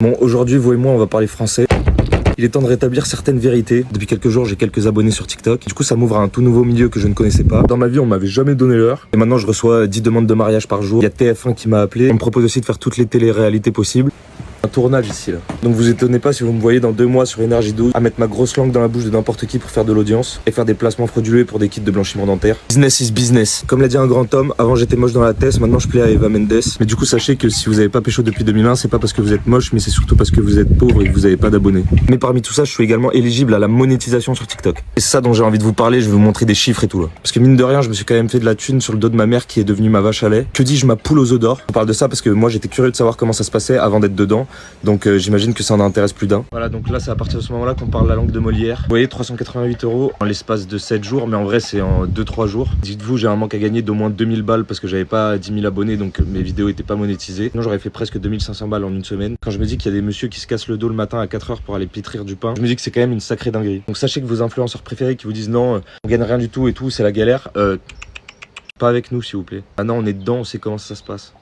Bon, aujourd'hui, vous et moi, on va parler français. Il est temps de rétablir certaines vérités. Depuis quelques jours, j'ai quelques abonnés sur TikTok. Du coup, ça m'ouvre à un tout nouveau milieu que je ne connaissais pas. Dans ma vie, on m'avait jamais donné l'heure. Et maintenant, je reçois 10 demandes de mariage par jour. Il y a TF1 qui m'a appelé. On me propose aussi de faire toutes les téléréalités possibles. Un tournage ici là. Donc vous étonnez pas si vous me voyez dans 2 mois sur Énergie 12 à mettre ma grosse langue dans la bouche de n'importe qui pour faire de l'audience et faire des placements frauduleux pour des kits de blanchiment dentaire. Business is business. Comme l'a dit un grand homme, avant j'étais moche dans la tête, maintenant je plais à Eva Mendes. Mais du coup sachez que si vous avez pas pécho depuis 2001, c'est pas parce que vous êtes moche, mais c'est surtout parce que vous êtes pauvre et que vous avez pas d'abonnés. Mais parmi tout ça, je suis également éligible à la monétisation sur TikTok. Et c'est ça dont j'ai envie de vous parler, je vais vous montrer des chiffres et tout là. Parce que mine de rien, je me suis quand même fait de la thune sur le dos de ma mère qui est devenue ma vache à lait. Que dis-je, ma poule aux œufs d'or. On parle de ça parce que moi j'étais curieux de savoir comment ça se passait avant d'être dedans. Donc j'imagine que ça en intéresse plus d'un. Voilà, donc là c'est à partir de ce moment-là qu'on parle la langue de Molière. Vous voyez, 388 € en l'espace de 7 jours, mais en vrai c'est en 2-3 jours. Dites-vous, j'ai un manque à gagner d'au moins 2000 balles parce que j'avais pas 10 000 abonnés, donc mes vidéos étaient pas monétisées. Sinon j'aurais fait presque 2500 balles en une semaine. Quand je me dis qu'il y a des messieurs qui se cassent le dos le matin à 4 h pour aller pétrir du pain, je me dis que c'est quand même une sacrée dinguerie. Donc sachez que vos influenceurs préférés qui vous disent non, on gagne rien du tout et tout, c'est la galère, pas avec nous s'il vous plaît. Maintenant on est dedans, on sait comment ça se passe.